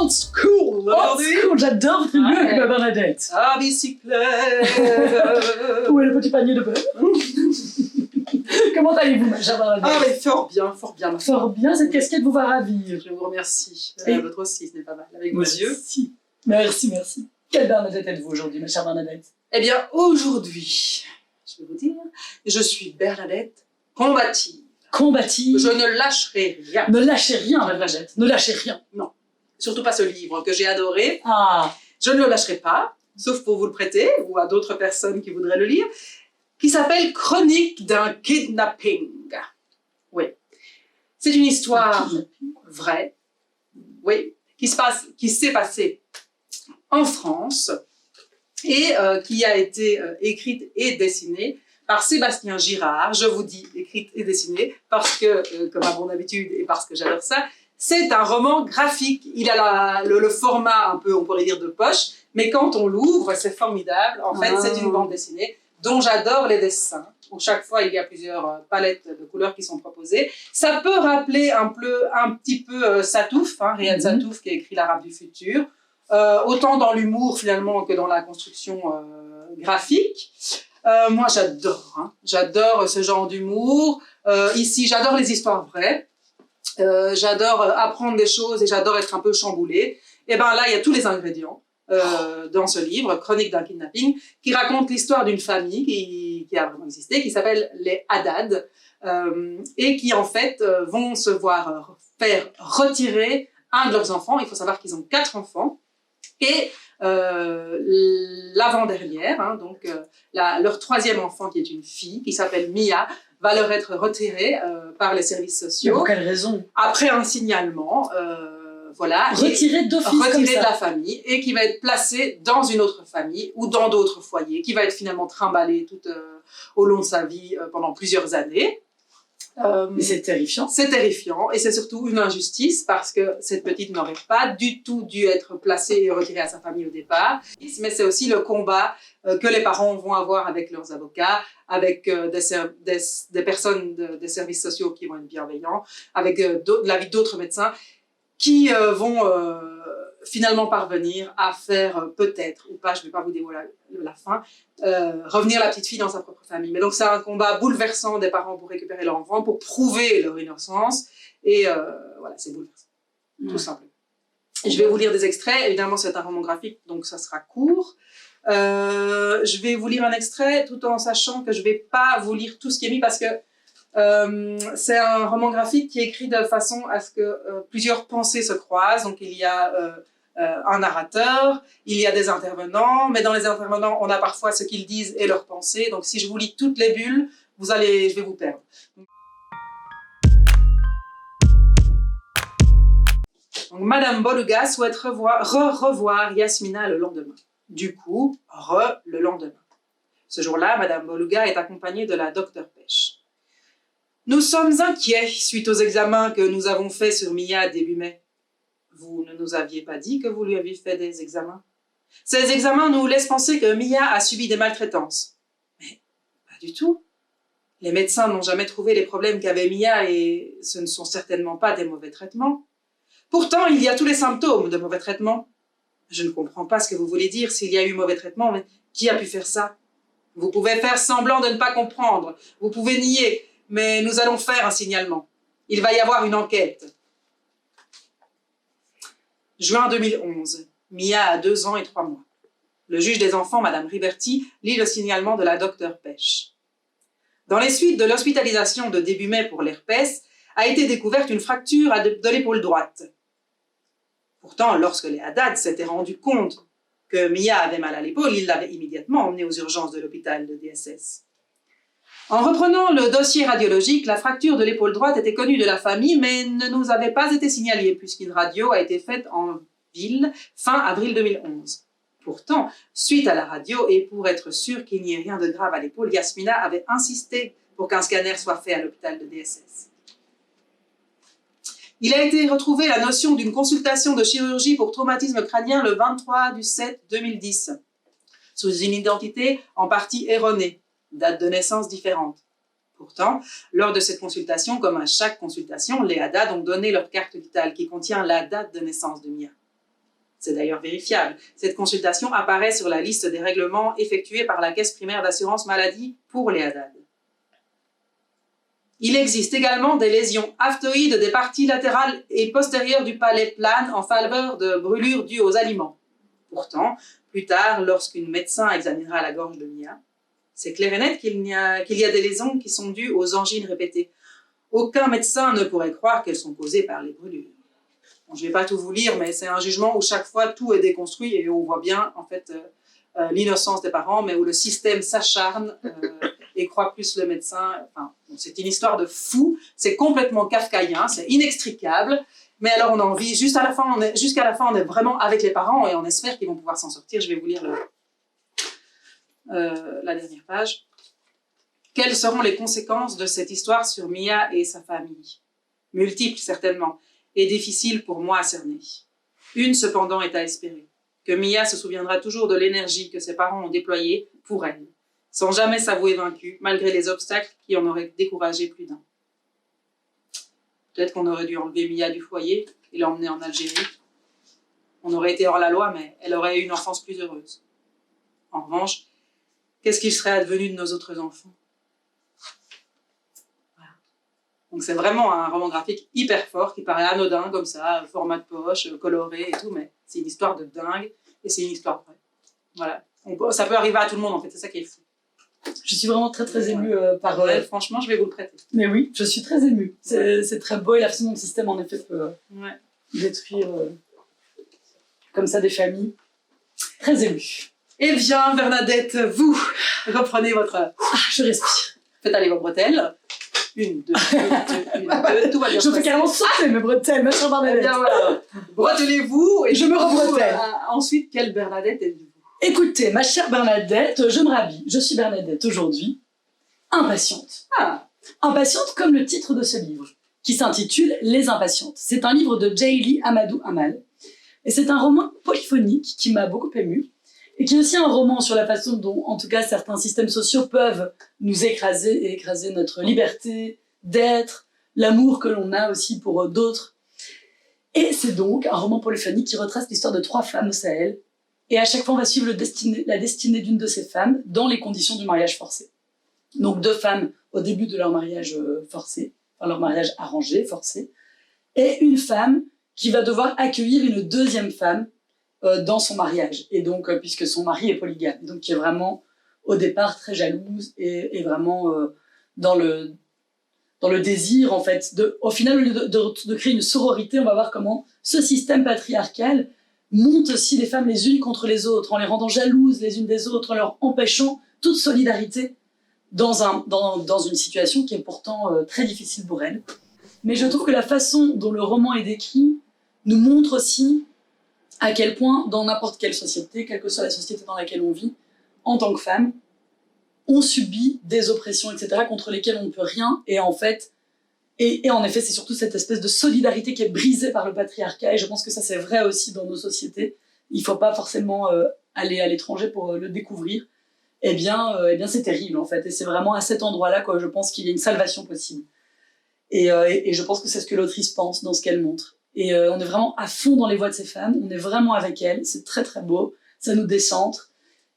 old school aujourd'hui. Old school, j'adore votre mieux avec ma Bernadette. À bicyclette. Où est le petit panier de beurre? Comment allez-vous, ma chère Bernadette? Ah mais fort bien. Fort bien, cette casquette vous va ravir. Je vous remercie. Et- Votre aussi, ce n'est pas mal. Avec vos yeux. Merci. Quelle Bernadette êtes-vous aujourd'hui, ma chère Bernadette? Eh bien, aujourd'hui, je vais vous dire, je suis Bernadette combative. Combative. Je ne lâcherai rien. Ne lâchez rien, Bernadette. Ne lâchez rien. Surtout pas ce livre que j'ai adoré. Ah, Je ne le lâcherai pas, sauf pour vous le prêter ou à d'autres personnes qui voudraient le lire, qui s'appelle Chronique d'un kidnapping. Oui. C'est une histoire vraie, oui, qui s'est passée en France et qui a été écrite et dessinée par Sébastien Girard. Je vous dis écrite et dessinée parce que, comme à mon habitude et parce que j'adore ça, c'est un roman graphique. Il a le format un peu, on pourrait dire, de poche, mais quand on l'ouvre, c'est formidable. En fait, c'est une bande dessinée dont j'adore les dessins. Où chaque fois, il y a plusieurs palettes de couleurs qui sont proposées. Ça peut rappeler un petit peu Satouf, Riyad Satouf, qui a écrit L'Arabe du futur. Autant dans l'humour, finalement, que dans la construction graphique. Moi, j'adore ce genre d'humour. Ici, j'adore les histoires vraies. J'adore apprendre des choses et j'adore être un peu chamboulée. Et bien là, il y a tous les ingrédients dans ce livre, Chronique d'un kidnapping, qui raconte l'histoire d'une famille qui a vraiment existé, qui s'appelle les Haddad, et qui en fait vont se voir faire retirer un de leurs enfants. Il faut savoir qu'ils ont 4 enfants. Et l'avant-dernière, donc leur 3e enfant, qui est une fille, qui s'appelle Mia, va leur être retirée par les services mais sociaux. pour quelle raison? Après un signalement, voilà. Retiré d'office comme Retiré ça. de la famille et qui va être placé dans une autre famille ou dans d'autres foyers, qui va être finalement trimballé tout au long de sa vie pendant plusieurs années. Mais c'est terrifiant. C'est terrifiant et c'est surtout une injustice parce que cette petite n'aurait pas du tout dû être placée et retirée à sa famille au départ. Mais c'est aussi le combat que les parents vont avoir avec leurs avocats, avec des personnes des services sociaux qui vont être bienveillants, avec l'avis d'autres médecins qui vont finalement parvenir à faire peut-être, ou pas, je ne vais pas vous dévoiler la fin, revenir la petite fille dans sa propre famille. Mais donc c'est un combat bouleversant des parents pour récupérer leur enfant, pour prouver leur innocence, et voilà, c'est bouleversant, tout simplement. Et je vais vous lire des extraits, évidemment c'est un roman graphique, donc ça sera court. Je vais vous lire un extrait, tout en sachant que je ne vais pas vous lire tout ce qui est mis, parce que c'est un roman graphique qui est écrit de façon à ce que plusieurs pensées se croisent. Donc il y a un narrateur, il y a des intervenants, mais dans les intervenants, on a parfois ce qu'ils disent et leurs pensées. Donc si je vous lis toutes les bulles, je vais vous perdre. Donc, Madame Boluga souhaite revoir Yasmina le lendemain. Du coup, le lendemain. Ce jour-là, Madame Boluga est accompagnée de la docteure Pêche. Nous sommes inquiets suite aux examens que nous avons faits sur Mia début mai. Vous ne nous aviez pas dit que vous lui aviez fait des examens. Ces examens nous laissent penser que Mia a subi des maltraitances. Mais pas du tout. Les médecins n'ont jamais trouvé les problèmes qu'avait Mia et ce ne sont certainement pas des mauvais traitements. Pourtant, il y a tous les symptômes de mauvais traitements. Je ne comprends pas ce que vous voulez dire s'il y a eu mauvais traitement, mais qui a pu faire ça? Vous pouvez faire semblant de ne pas comprendre. Vous pouvez nier. Mais nous allons faire un signalement. Il va y avoir une enquête. Juin 2011. Mia a 2 ans et 3 mois. Le juge des enfants, Madame Riberti, lit le signalement de la docteure Pêche. Dans les suites de l'hospitalisation de début mai pour l'herpès, a été découverte une fracture de l'épaule droite. Pourtant, lorsque les Haddad s'étaient rendus compte que Mia avait mal à l'épaule, ils l'avaient immédiatement emmenée aux urgences de l'hôpital de DSS. En reprenant le dossier radiologique, la fracture de l'épaule droite était connue de la famille, mais ne nous avait pas été signalée, puisqu'une radio a été faite en ville fin avril 2011. Pourtant, suite à la radio, et pour être sûr qu'il n'y ait rien de grave à l'épaule, Yasmina avait insisté pour qu'un scanner soit fait à l'hôpital de DSS. Il a été retrouvé la notion d'une consultation de chirurgie pour traumatisme crânien le 23/7/2010, sous une identité en partie erronée. Date de naissance différente. Pourtant, lors de cette consultation, comme à chaque consultation, les Haddad ont donné leur carte vitale qui contient la date de naissance de Mia. C'est d'ailleurs vérifiable. Cette consultation apparaît sur la liste des règlements effectués par la Caisse primaire d'assurance maladie pour les Haddad. Il existe également des lésions aftoïdes des parties latérales et postérieures du palais planes en faveur de brûlures dues aux aliments. Pourtant, plus tard, lorsqu'une médecin examinera la gorge de Mia, c'est clair et net qu'il y a des lésions qui sont dues aux angines répétées. Aucun médecin ne pourrait croire qu'elles sont causées par les brûlures. Bon, je ne vais pas tout vous lire, mais c'est un jugement où chaque fois tout est déconstruit et on voit bien en fait l'innocence des parents, mais où le système s'acharne et croit plus le médecin. Enfin, c'est une histoire de fou, c'est complètement kafkaïen, c'est inextricable. Mais alors on a envie, jusqu'à la fin, on est vraiment avec les parents et on espère qu'ils vont pouvoir s'en sortir. Je vais vous lire la dernière page. Quelles seront les conséquences de cette histoire sur Mia et sa famille? Multiples certainement, et difficiles pour moi à cerner. Une cependant est à espérer, que Mia se souviendra toujours de l'énergie que ses parents ont déployée pour elle, sans jamais s'avouer vaincue, malgré les obstacles qui en auraient découragé plus d'un. Peut-être qu'on aurait dû enlever Mia du foyer et l'emmener en Algérie. On aurait été hors la loi, mais elle aurait eu une enfance plus heureuse. En revanche, qu'est-ce qu'il serait advenu de nos autres enfants? Voilà. Donc c'est vraiment un roman graphique hyper fort, qui paraît anodin comme ça, format de poche, coloré et tout, mais c'est une histoire de dingue et c'est une histoire vraie. Voilà. Ça peut arriver à tout le monde en fait, c'est ça qui est fou. Je suis vraiment très très émue par... franchement, je vais vous le prêter. Mais oui, je suis très émue. C'est très beau et la façon dont le système en effet peut détruire comme ça des familles. Très émue. Eh bien, Bernadette, vous reprenez votre... je respire. Faites aller vos bretelles. Une, deux, tout va bien. Je fais carrément sauter mes bretelles, ma chère Bernadette. Eh bien voilà, bretelez-vous et je me rebretelle. Ensuite, quelle Bernadette êtes-vous? Écoutez, ma chère Bernadette, je me rhabille. Je suis Bernadette aujourd'hui, impatiente. Impatiente comme le titre de ce livre, qui s'intitule Les Impatientes. C'est un livre de Jaili Amadou Amal. Et c'est un roman polyphonique qui m'a beaucoup émue. Et qui est aussi un roman sur la façon dont, en tout cas, certains systèmes sociaux peuvent nous écraser et écraser notre liberté d'être, l'amour que l'on a aussi pour d'autres. Et c'est donc un roman polyphonique qui retrace l'histoire de 3 femmes au Sahel. Et à chaque fois, on va suivre la destinée d'une de ces femmes dans les conditions du mariage forcé. Donc 2 femmes au début de leur mariage forcé, enfin leur mariage arrangé, forcé, et une femme qui va devoir accueillir une 2e femme dans son mariage, et donc puisque son mari est polygame, donc qui est vraiment au départ très jalouse et vraiment dans le désir en fait au final au lieu de créer une sororité, on va voir comment ce système patriarcal monte aussi les femmes les unes contre les autres, en les rendant jalouses les unes des autres, en leur empêchant toute solidarité dans une situation qui est pourtant très difficile pour elles. Mais je trouve que la façon dont le roman est décrit nous montre aussi à quel point, dans n'importe quelle société, quelle que soit la société dans laquelle on vit, en tant que femme, on subit des oppressions, etc., contre lesquelles on ne peut rien, et en fait, c'est surtout cette espèce de solidarité qui est brisée par le patriarcat, et je pense que ça c'est vrai aussi dans nos sociétés. Il ne faut pas forcément aller à l'étranger pour le découvrir. Eh bien c'est terrible en fait, et c'est vraiment à cet endroit-là que je pense qu'il y a une salvation possible. Et je pense que c'est ce que l'autrice pense dans ce qu'elle montre. Et on est vraiment à fond dans les voix de ces femmes, on est vraiment avec elles, c'est très très beau, ça nous décentre.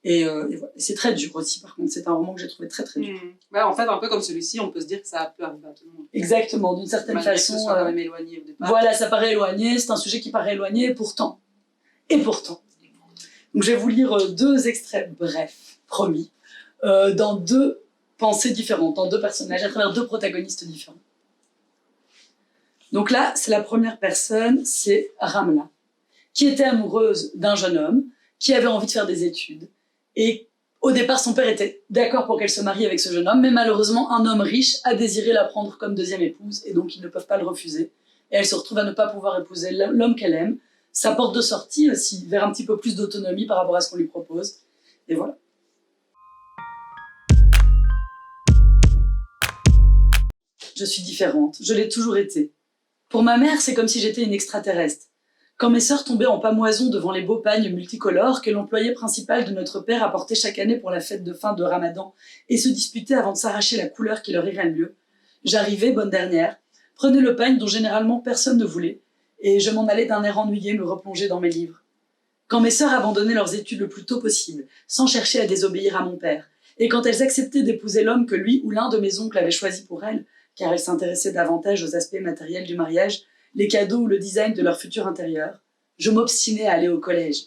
Et voilà. C'est très dur aussi, par contre, c'est un roman que j'ai trouvé très très dur. Ouais, en fait, un peu comme celui-ci, on peut se dire que ça peut arriver à tout le monde. Exactement, d'une certaine façon. Que ce soit quand même éloigné au départ. Voilà, ça paraît éloigné, c'est un sujet qui paraît éloigné, et pourtant. Donc je vais vous lire 2 extraits brefs, promis, dans 2 pensées différentes, dans 2 personnages, à travers 2 protagonistes différents. Donc là, c'est la première personne, c'est Ramla, qui était amoureuse d'un jeune homme, qui avait envie de faire des études. Et au départ, son père était d'accord pour qu'elle se marie avec ce jeune homme, mais malheureusement, un homme riche a désiré la prendre comme 2e épouse, et donc ils ne peuvent pas le refuser. Et elle se retrouve à ne pas pouvoir épouser l'homme qu'elle aime. Sa porte de sortie aussi, vers un petit peu plus d'autonomie par rapport à ce qu'on lui propose. Et voilà. Je suis différente, je l'ai toujours été. Pour ma mère, c'est comme si j'étais une extraterrestre. Quand mes sœurs tombaient en pamoison devant les beaux pagnes multicolores que l'employé principal de notre père apportait chaque année pour la fête de fin de Ramadan et se disputaient avant de s'arracher la couleur qui leur irait le mieux, j'arrivais, bonne dernière, prenais le pagne dont généralement personne ne voulait, et je m'en allais d'un air ennuyé me replonger dans mes livres. Quand mes sœurs abandonnaient leurs études le plus tôt possible, sans chercher à désobéir à mon père, et quand elles acceptaient d'épouser l'homme que lui ou l'un de mes oncles avait choisi pour elles, car elles s'intéressaient davantage aux aspects matériels du mariage, les cadeaux ou le design de leur futur intérieur, je m'obstinais à aller au collège.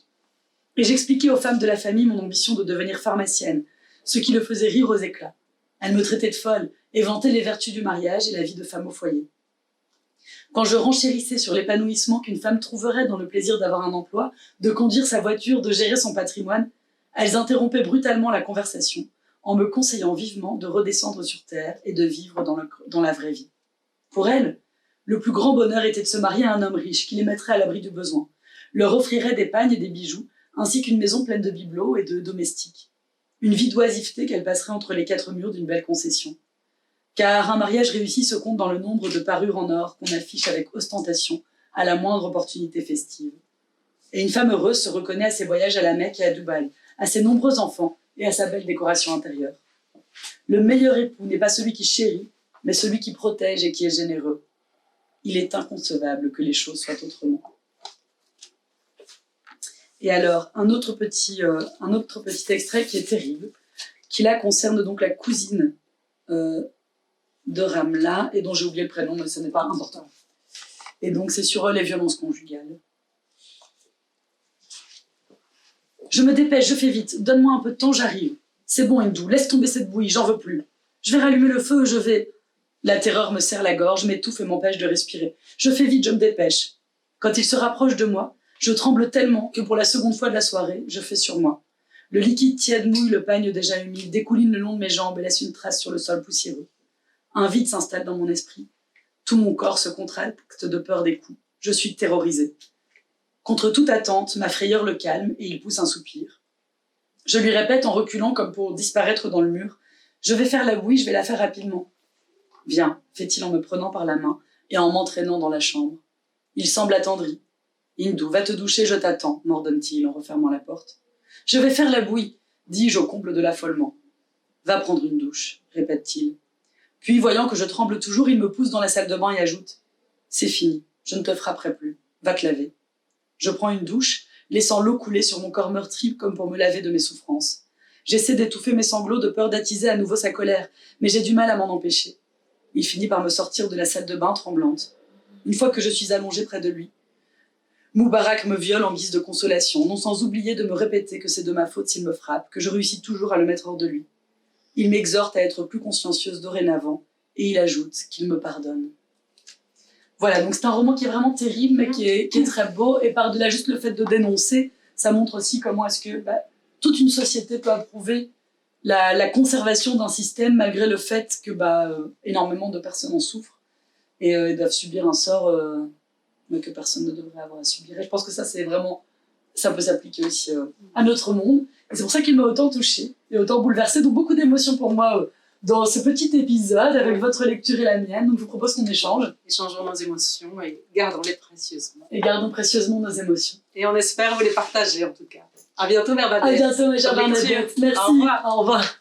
Et j'expliquais aux femmes de la famille mon ambition de devenir pharmacienne, ce qui le faisait rire aux éclats. Elles me traitaient de folle et vantaient les vertus du mariage et la vie de femme au foyer. Quand je renchérissais sur l'épanouissement qu'une femme trouverait dans le plaisir d'avoir un emploi, de conduire sa voiture, de gérer son patrimoine, elles interrompaient brutalement la conversation en me conseillant vivement de redescendre sur terre et de vivre dans la vraie vie. Pour elles, le plus grand bonheur était de se marier à un homme riche qui les mettrait à l'abri du besoin, leur offrirait des pagnes et des bijoux, ainsi qu'une maison pleine de bibelots et de domestiques. Une vie d'oisiveté qu'elles passeraient entre les quatre murs d'une belle concession. Car un mariage réussi se compte dans le nombre de parures en or qu'on affiche avec ostentation à la moindre opportunité festive. Et une femme heureuse se reconnaît à ses voyages à la Mecque et à Dubaï, à ses nombreux enfants et à sa belle décoration intérieure. Le meilleur époux n'est pas celui qui chérit, mais celui qui protège et qui est généreux. Il est inconcevable que les choses soient autrement. Et alors, un autre petit extrait qui est terrible, qui là concerne donc la cousine de Ramla, et dont j'ai oublié le prénom, mais ce n'est pas important. Et donc c'est sur les violences conjugales. Je me dépêche, je fais vite, donne-moi un peu de temps, j'arrive. C'est bon, Hindou, laisse tomber cette bouillie, j'en veux plus. Je vais rallumer le feu, je vais... La terreur me serre la gorge, m'étouffe et m'empêche de respirer. Je fais vite, je me dépêche. Quand il se rapproche de moi, je tremble tellement que pour la seconde fois de la soirée, je fais sur moi. Le liquide tiède mouille le pagne déjà humide, découline le long de mes jambes et laisse une trace sur le sol poussiéreux. Un vide s'installe dans mon esprit. Tout mon corps se contracte de peur des coups. Je suis terrorisée. Contre toute attente, ma frayeur le calme et il pousse un soupir. Je lui répète en reculant comme pour disparaître dans le mur. Je vais faire la bouillie, je vais la faire rapidement. Viens, fait-il en me prenant par la main et en m'entraînant dans la chambre. Il semble attendri. Hindou, va te doucher, je t'attends, m'ordonne-t-il en refermant la porte. Je vais faire la bouillie, dis-je au comble de l'affolement. Va prendre une douche, répète-t-il. Puis, voyant que je tremble toujours, il me pousse dans la salle de bain et ajoute « C'est fini, je ne te frapperai plus, va te laver. » Je prends une douche, laissant l'eau couler sur mon corps meurtri comme pour me laver de mes souffrances. J'essaie d'étouffer mes sanglots de peur d'attiser à nouveau sa colère, mais j'ai du mal à m'en empêcher. Il finit par me sortir de la salle de bain tremblante. Une fois que je suis allongée près de lui, Moubarak me viole en guise de consolation, non sans oublier de me répéter que c'est de ma faute s'il me frappe, que je réussis toujours à le mettre hors de lui. Il m'exhorte à être plus consciencieuse dorénavant, et il ajoute qu'il me pardonne. Voilà, donc c'est un roman qui est vraiment terrible, mais qui est très beau, et par-delà juste le fait de dénoncer, ça montre aussi comment est-ce que toute une société peut approuver la conservation d'un système, malgré le fait que énormément de personnes en souffrent, et doivent subir un sort mais que personne ne devrait avoir à subir. Et je pense que ça peut s'appliquer aussi à notre monde. Et c'est pour ça qu'il m'a autant touchée et autant bouleversée. Donc beaucoup d'émotions pour moi dans ce petit épisode avec votre lecture et la mienne. Donc je vous propose qu'on échange. Échangeons nos émotions et gardons-les précieusement. Et gardons précieusement nos émotions. Et on espère vous les partager en tout cas. À bientôt, Mère Bernadette. À bientôt, ma chère Bernadette. Merci. Au revoir. Au revoir.